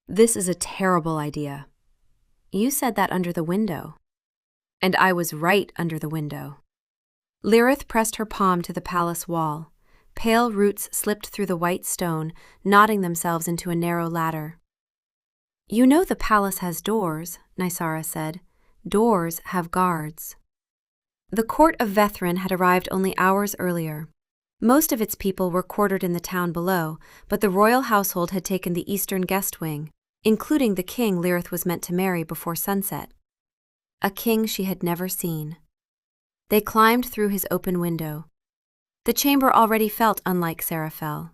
This is a terrible idea. You said that under the window. And I was right under the window. Lireth pressed her palm to the palace wall. Pale roots slipped through the white stone, knotting themselves into a narrow ladder. You know the palace has doors, Nysara said. Doors have guards. The court of Vethren had arrived only hours earlier. Most of its people were quartered in the town below, but the royal household had taken the eastern guest wing, including the king Lireth was meant to marry before sunset. A king she had never seen. They climbed through his open window. The chamber already felt unlike Serafel.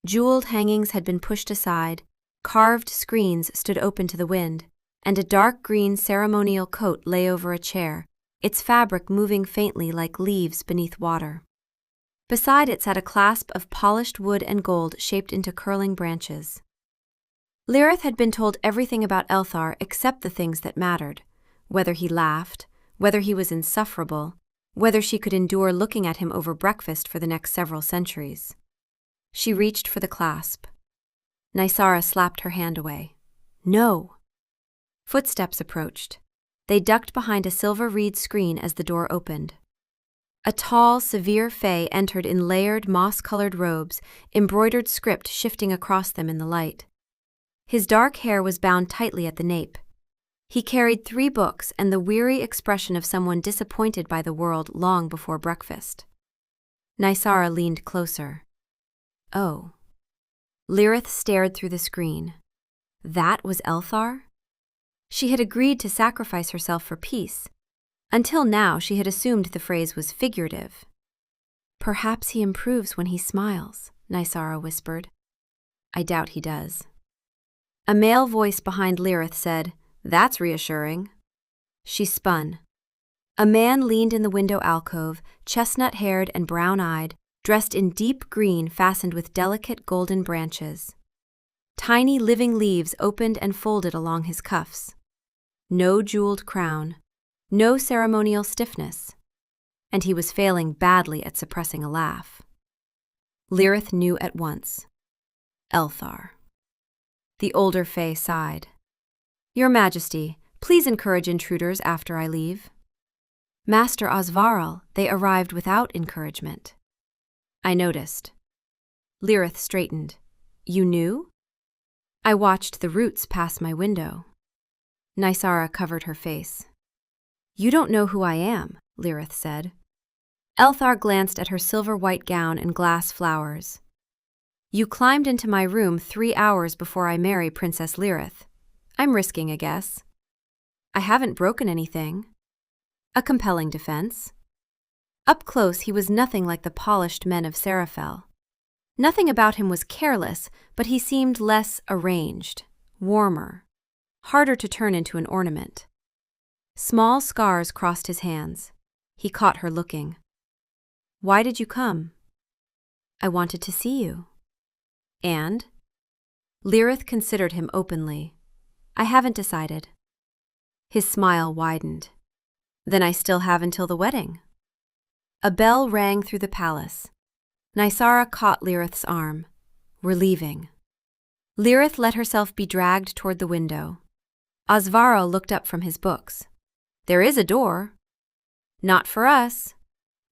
Jeweled hangings had been pushed aside, carved screens stood open to the wind, and a dark green ceremonial coat lay over a chair, its fabric moving faintly like leaves beneath water. Beside it sat a clasp of polished wood and gold shaped into curling branches. Lireth had been told everything about Elthar except the things that mattered, whether he laughed, whether he was insufferable, whether she could endure looking at him over breakfast for the next several centuries. She reached for the clasp. Nysara slapped her hand away. No! Footsteps approached. They ducked behind a silver reed screen as the door opened. A tall, severe fae entered in layered, moss-colored robes, embroidered script shifting across them in the light. His dark hair was bound tightly at the nape. He carried 3 books and the weary expression of someone disappointed by the world long before breakfast. Nysara leaned closer. Oh. Lireth stared through the screen. That was Elthar? She had agreed to sacrifice herself for peace. Until now, she had assumed the phrase was figurative. Perhaps he improves when he smiles, Nysara whispered. I doubt he does. A male voice behind Lireth said, That's reassuring. She spun. A man leaned in the window alcove, chestnut-haired and brown-eyed, dressed in deep green fastened with delicate golden branches. Tiny living leaves opened and folded along his cuffs. No jeweled crown, no ceremonial stiffness. And he was failing badly at suppressing a laugh. Lireth knew at once. Elthar. The older fae sighed. Your Majesty, please encourage intruders after I leave. Master Osvarl, they arrived without encouragement. I noticed. Lireth straightened. You knew? I watched the roots pass my window. Nysara covered her face. You don't know who I am, Lireth said. Elthar glanced at her silver-white gown and glass flowers. You climbed into my room 3 hours before I marry Princess Lireth. I'm risking a guess. I haven't broken anything. A compelling defense. Up close, he was nothing like the polished men of Serafel. Nothing about him was careless, but he seemed less arranged, warmer, harder to turn into an ornament. Small scars crossed his hands. He caught her looking. Why did you come? I wanted to see you. And? Lireth considered him openly. I haven't decided. His smile widened. Then I still have until the wedding. A bell rang through the palace. Nysara caught Lireth's arm. We're leaving. Lireth let herself be dragged toward the window. Osvarl looked up from his books. There is a door. Not for us.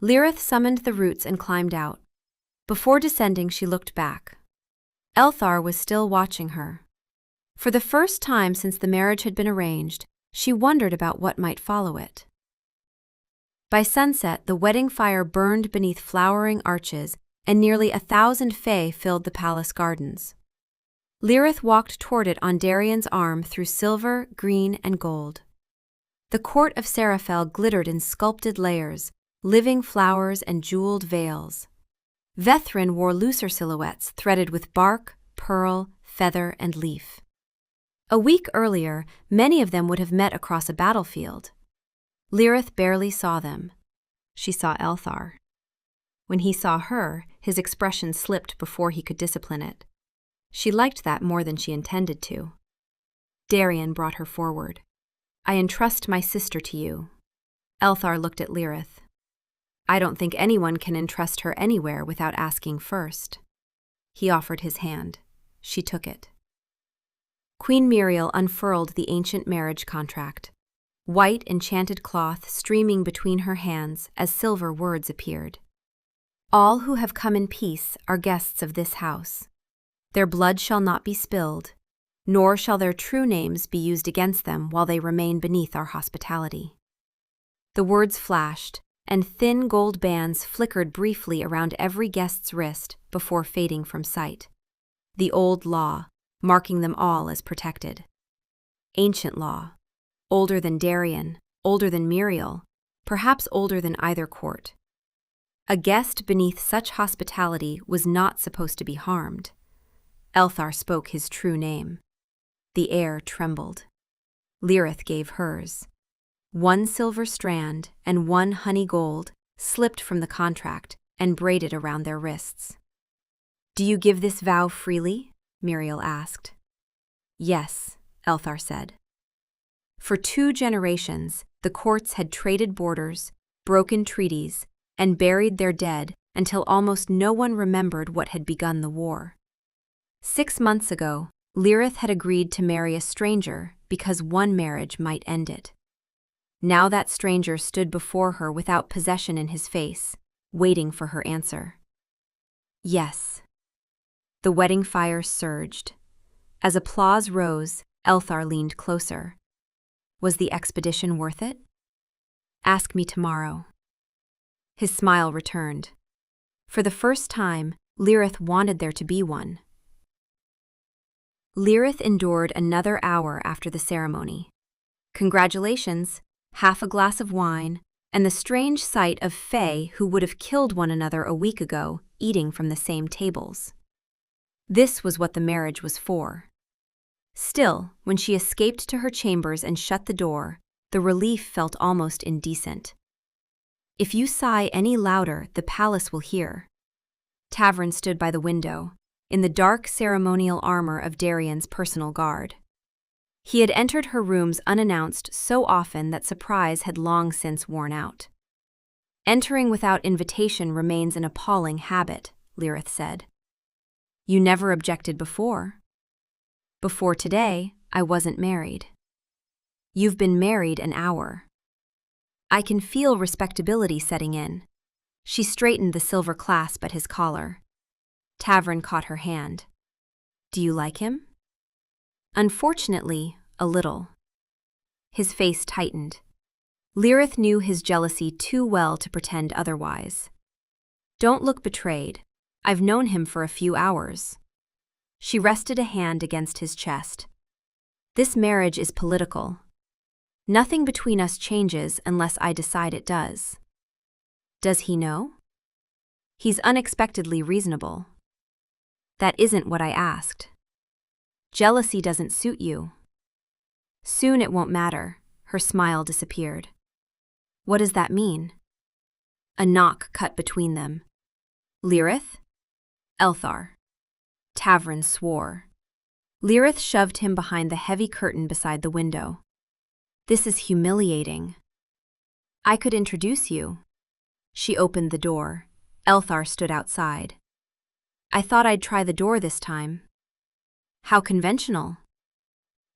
Lireth summoned the roots and climbed out. Before descending, she looked back. Elthar was still watching her. For the first time since the marriage had been arranged, she wondered about what might follow it. By sunset, the wedding fire burned beneath flowering arches, and nearly 1,000 fae filled the palace gardens. Lireth walked toward it on Darian's arm through silver, green, and gold. The court of Serafel glittered in sculpted layers, living flowers and jeweled veils. Vethren wore looser silhouettes threaded with bark, pearl, feather, and leaf. A week earlier, many of them would have met across a battlefield. Lireth barely saw them. She saw Elthar. When he saw her, his expression slipped before he could discipline it. She liked that more than she intended to. Darian brought her forward. I entrust my sister to you. Elthar looked at Lireth. I don't think anyone can entrust her anywhere without asking first. He offered his hand. She took it. Queen Muriel unfurled the ancient marriage contract, white enchanted cloth streaming between her hands as silver words appeared. All who have come in peace are guests of this house. Their blood shall not be spilled, nor shall their true names be used against them while they remain beneath our hospitality. The words flashed, and thin gold bands flickered briefly around every guest's wrist before fading from sight. The old law, marking them all as protected. Ancient law, older than Darien, older than Muriel, perhaps older than either court. A guest beneath such hospitality was not supposed to be harmed. Elthar spoke his true name. The air trembled. Lireth gave hers. 1 silver strand and 1 honey gold slipped from the contract and braided around their wrists. "Do you give this vow freely?" Muriel asked. "Yes," Elthar said. For 2 generations, the courts had traded borders, broken treaties, and buried their dead until almost no one remembered what had begun the war. 6 months ago, Lireth had agreed to marry a stranger because one marriage might end it. Now that stranger stood before her without possession in his face, waiting for her answer. Yes. The wedding fire surged. As applause rose, Elthar leaned closer. Was the expedition worth it? Ask me tomorrow. His smile returned. For the first time, Lireth wanted there to be one. Lireth endured another hour after the ceremony. Congratulations, half a glass of wine, and the strange sight of fae who would have killed one another a week ago eating from the same tables. This was what the marriage was for. Still, when she escaped to her chambers and shut the door, the relief felt almost indecent. If you sigh any louder, the palace will hear. Tavern stood by the window, in the dark ceremonial armor of Darien's personal guard. He had entered her rooms unannounced so often that surprise had long since worn out. Entering without invitation remains an appalling habit, Lireth said. You never objected before. Before today, I wasn't married. You've been married an hour. I can feel respectability setting in. She straightened the silver clasp at his collar. Tavern caught her hand. Do you like him? Unfortunately, a little. His face tightened. Lireth knew his jealousy too well to pretend otherwise. Don't look betrayed. I've known him for a few hours. She rested a hand against his chest. This marriage is political. Nothing between us changes unless I decide it does. Does he know? He's unexpectedly reasonable. That isn't what I asked. Jealousy doesn't suit you. Soon it won't matter. Her smile disappeared. What does that mean? A knock cut between them. Lireth? Elthar. Tavern swore. Lireth shoved him behind the heavy curtain beside the window. This is humiliating. I could introduce you. She opened the door. Elthar stood outside. I thought I'd try the door this time. How conventional.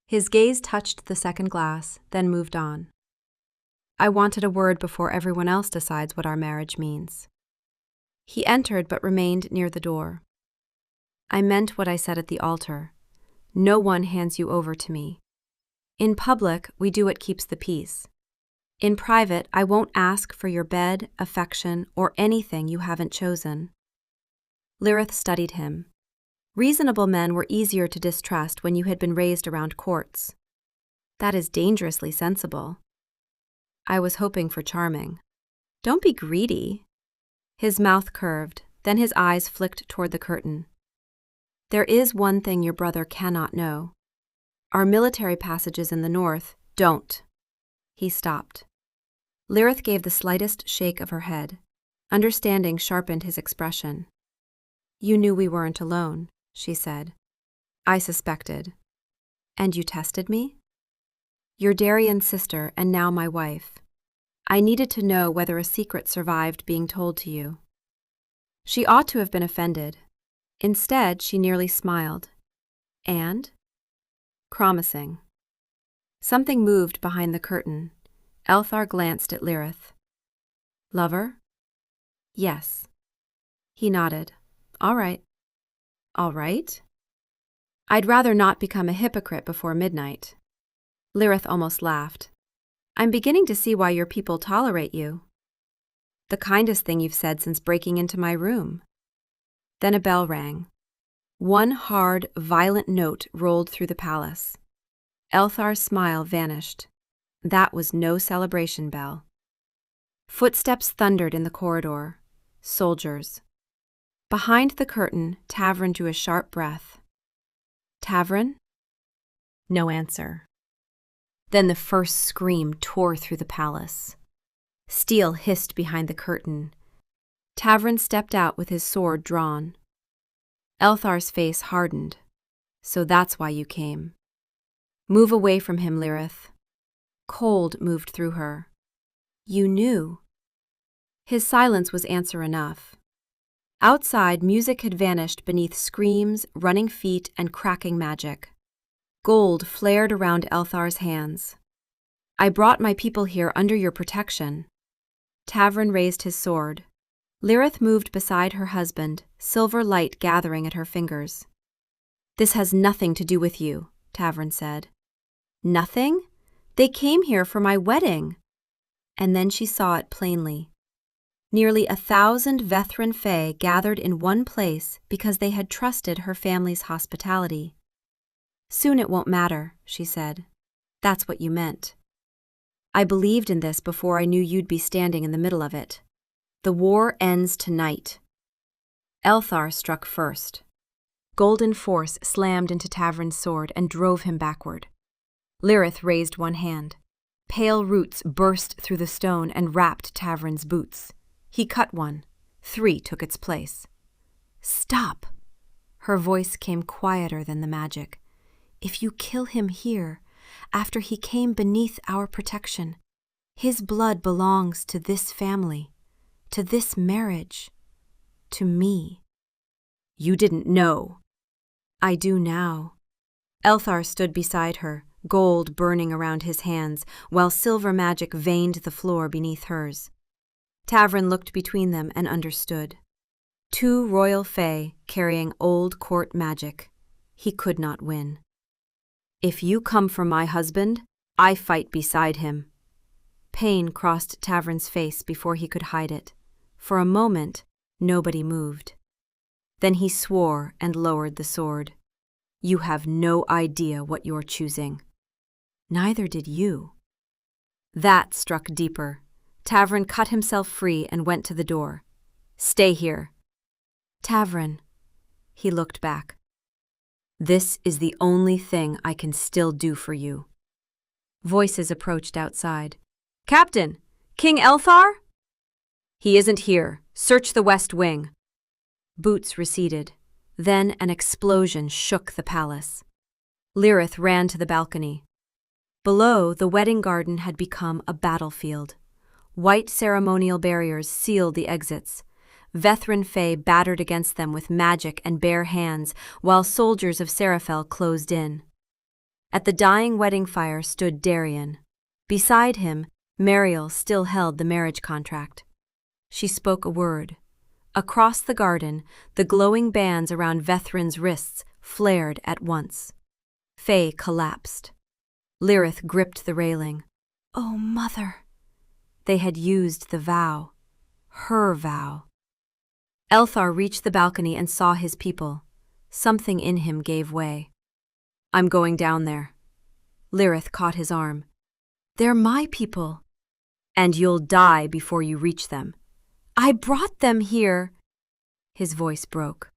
His gaze touched the second glass, then moved on. I wanted a word before everyone else decides what our marriage means. He entered but remained near the door. I meant what I said at the altar. No one hands you over to me. In public, we do what keeps the peace. In private, I won't ask for your bed, affection, or anything you haven't chosen. Lireth studied him. Reasonable men were easier to distrust when you had been raised around courts. That is dangerously sensible. I was hoping for charming. Don't be greedy. His mouth curved, then his eyes flicked toward the curtain. There is one thing your brother cannot know. Our military passages in the north don't. He stopped. Lireth gave the slightest shake of her head. Understanding sharpened his expression. You knew we weren't alone, she said. I suspected. And you tested me? You're Darien's sister and now my wife. I needed to know whether a secret survived being told to you. She ought to have been offended. Instead, she nearly smiled. And? Promising. Something moved behind the curtain. Elthar glanced at Lireth. Lover? Yes. He nodded. All right. All right? I'd rather not become a hypocrite before midnight. Lireth almost laughed. I'm beginning to see why your people tolerate you. The kindest thing you've said since breaking into my room. Then a bell rang. One hard, violent note rolled through the palace. Elthar's smile vanished. That was no celebration bell. Footsteps thundered in the corridor. Soldiers. Behind the curtain, Tavren drew a sharp breath. Tavren? No answer. Then the first scream tore through the palace. Steel hissed behind the curtain. Tavren stepped out with his sword drawn. Elthar's face hardened. So that's why you came. Move away from him, Lireth. Cold moved through her. You knew. His silence was answer enough. Outside, music had vanished beneath screams, running feet, and cracking magic. Gold flared around Elthar's hands. I brought my people here under your protection. Tavren raised his sword. Lireth moved beside her husband, silver light gathering at her fingers. This has nothing to do with you, Tavren said. Nothing? They came here for my wedding. And then she saw it plainly. Nearly 1,000 Vethren Fae gathered in one place because they had trusted her family's hospitality. Soon it won't matter, she said. That's what you meant. I believed in this before I knew you'd be standing in the middle of it. The war ends tonight. Elthar struck first. Golden force slammed into Tavren's sword and drove him backward. Lireth raised one hand. Pale roots burst through the stone and wrapped Tavren's boots. He cut one. 3 took its place. Stop! Her voice came quieter than the magic. If you kill him here, after he came beneath our protection, his blood belongs to this family, to this marriage, to me. You didn't know. I do now. Elthar stood beside her, gold burning around his hands, while silver magic veined the floor beneath hers. Tavren looked between them and understood. 2 royal fae carrying old court magic. He could not win. If you come for my husband, I fight beside him. Pain crossed Tavren's face before he could hide it. For a moment, nobody moved. Then he swore and lowered the sword. You have no idea what you're choosing. Neither did you. That struck deeper. Tavren cut himself free and went to the door. Stay here. Tavren. He looked back. This is the only thing I can still do for you. Voices approached outside. Captain! King Elthar? He isn't here. Search the west wing. Boots receded. Then an explosion shook the palace. Lireth ran to the balcony. Below, the wedding garden had become a battlefield. White ceremonial barriers sealed the exits. Vethren Fae battered against them with magic and bare hands, while soldiers of Seraphel closed in. At the dying wedding fire stood Darian. Beside him, Mariel still held the marriage contract. She spoke a word. Across the garden, the glowing bands around Vethren's wrists flared at once. Fae collapsed. Lireth gripped the railing. Oh, Mother! They had used the vow. Her vow. Elthar reached the balcony and saw his people. Something in him gave way. I'm going down there. Lireth caught his arm. They're my people. And you'll die before you reach them. I brought them here. His voice broke.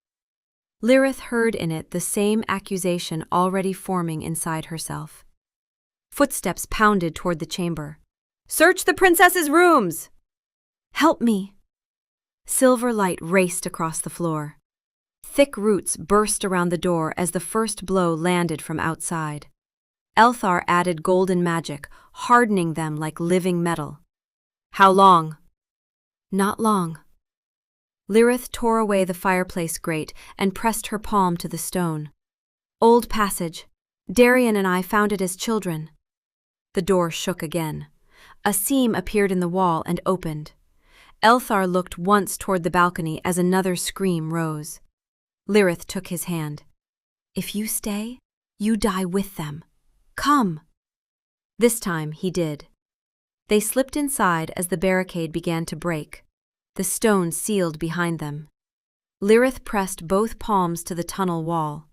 Lireth heard in it the same accusation already forming inside herself. Footsteps pounded toward the chamber. Search the princess's rooms! Help me! Silver light raced across the floor. Thick roots burst around the door as the first blow landed from outside. Elthar added golden magic, hardening them like living metal. How long? Not long. Lireth tore away the fireplace grate and pressed her palm to the stone. Old passage. Darian and I found it as children. The door shook again. A seam appeared in the wall and opened. Elthar looked once toward the balcony as another scream rose. Lireth took his hand. If you stay, you die with them. Come. This time he did. They slipped inside as the barricade began to break. The stone sealed behind them. Lireth pressed both palms to the tunnel wall.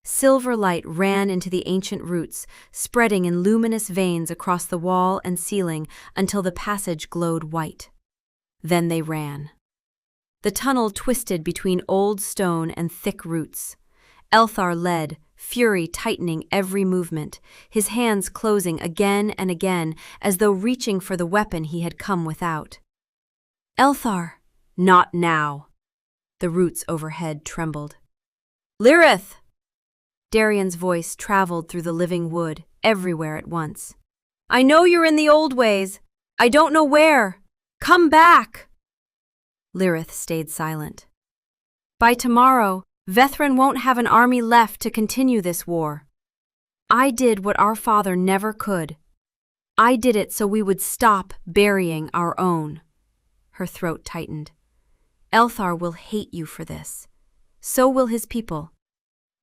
Silver light ran into the ancient roots, spreading in luminous veins across the wall and ceiling until the passage glowed white. Then they ran. The tunnel twisted between old stone and thick roots. Elthar led, fury tightening every movement, his hands closing again and again as though reaching for the weapon he had come without. Elthar! Not now! The roots overhead trembled. Lireth! Darian's voice traveled through the living wood, everywhere at once. I know you're in the old ways. I don't know where. Come back! Lireth stayed silent. By tomorrow, Vethren won't have an army left to continue this war. I did what our father never could. I did it so we would stop burying our own. Her throat tightened. Elthar will hate you for this. So will his people.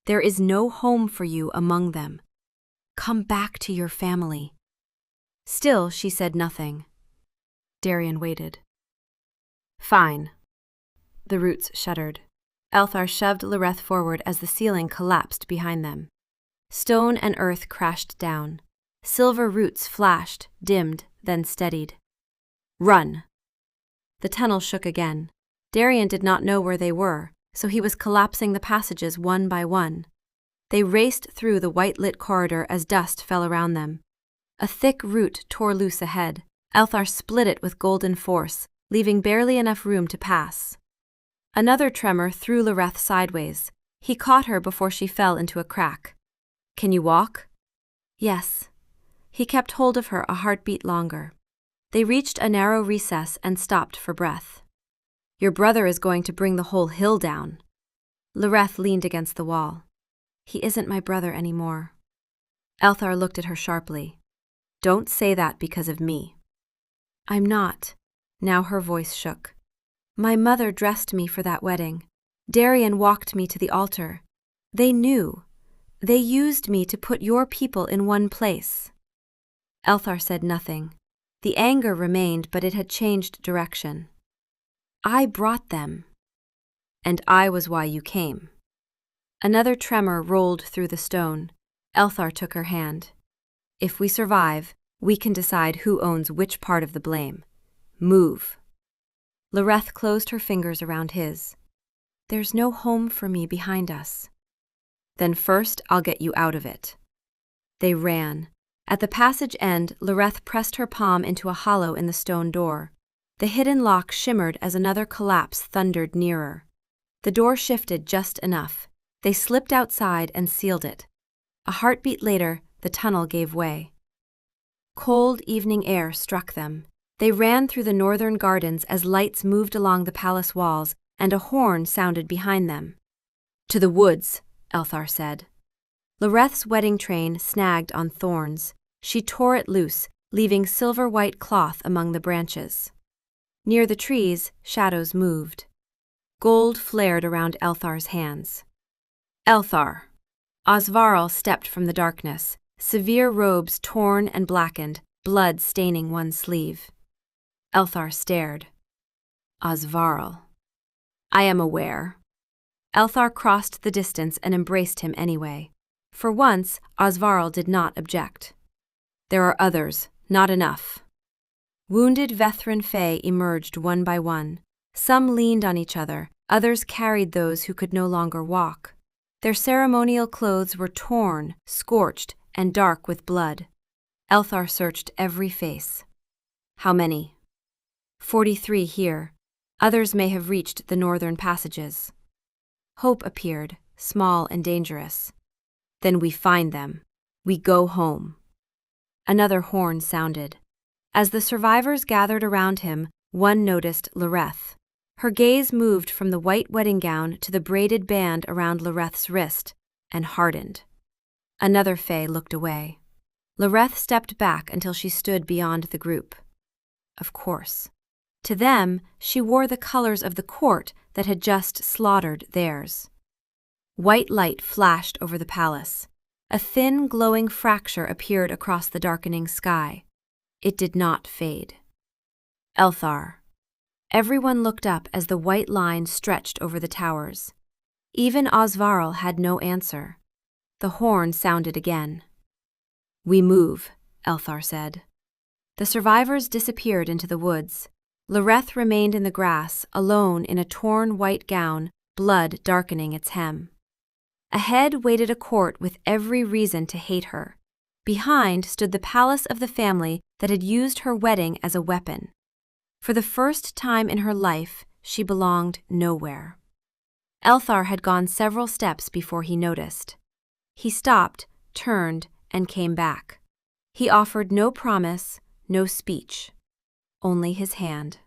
There is no home for you among them. Come back to your family. Still, she said nothing. Darian waited. Fine. The roots shuddered. Elthar shoved Lireth forward as the ceiling collapsed behind them. Stone and earth crashed down. Silver roots flashed, dimmed, then steadied. Run! The tunnel shook again. Darian did not know where they were, so he was collapsing the passages one by one. They raced through the white-lit corridor as dust fell around them. A thick root tore loose ahead. Elthar split it with golden force, leaving barely enough room to pass. Another tremor threw Lireth sideways. He caught her before she fell into a crack. Can you walk? Yes. He kept hold of her a heartbeat longer. They reached a narrow recess and stopped for breath. Your brother is going to bring the whole hill down. Lireth leaned against the wall. He isn't my brother anymore. Elthar looked at her sharply. Don't say that because of me. I'm not. Now her voice shook. My mother dressed me for that wedding. Darian walked me to the altar. They knew. They used me to put your people in one place. Elthar said nothing. The anger remained, but it had changed direction. I brought them. And I was why you came. Another tremor rolled through the stone. Elthar took her hand. If we survive, we can decide who owns which part of the blame. Move. Lireth closed her fingers around his. There's no home for me behind us. Then first I'll get you out of it. They ran. At the passage end, Lireth pressed her palm into a hollow in the stone door. The hidden lock shimmered as another collapse thundered nearer. The door shifted just enough. They slipped outside and sealed it. A heartbeat later, the tunnel gave way. Cold evening air struck them. They ran through the northern gardens as lights moved along the palace walls, and a horn sounded behind them. To the woods, Elthar said. Lireth's wedding train snagged on thorns. She tore it loose, leaving silver-white cloth among the branches. Near the trees, shadows moved. Gold flared around Elthar's hands. Elthar. Osvarl stepped from the darkness, severe robes torn and blackened, blood staining one sleeve. Elthar stared. Osvarl. I am aware. Elthar crossed the distance and embraced him anyway. For once, Osvarl did not object. There are others, not enough. Wounded Vethren Fae emerged one by one. Some leaned on each other, others carried those who could no longer walk. Their ceremonial clothes were torn, scorched, and dark with blood. Elthar searched every face. How many? 43 here. Others may have reached the northern passages. Hope appeared, small and dangerous. Then we find them. We go home. Another horn sounded. As the survivors gathered around him, one noticed Lireth. Her gaze moved from the white wedding gown to the braided band around Lireth's wrist, and hardened. Another fae looked away. Lireth stepped back until she stood beyond the group. Of course. To them, she wore the colors of the court that had just slaughtered theirs. White light flashed over the palace. A thin, glowing fracture appeared across the darkening sky. It did not fade. Elthar. Everyone looked up as the white line stretched over the towers. Even Osvarl had no answer. The horn sounded again. "We move," Elthar said. The survivors disappeared into the woods. Lireth remained in the grass, alone in a torn white gown, blood darkening its hem. Ahead waited a court with every reason to hate her. Behind stood the palace of the family that had used her wedding as a weapon. For the first time in her life, she belonged nowhere. Elthar had gone several steps before he noticed. He stopped, turned, and came back. He offered no promise, no speech, only his hand.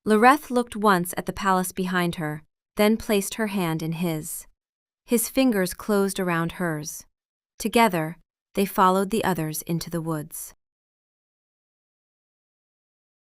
Lireth looked once at the palace behind her, then placed her hand in his. His fingers closed around hers. Together, they followed the others into the woods.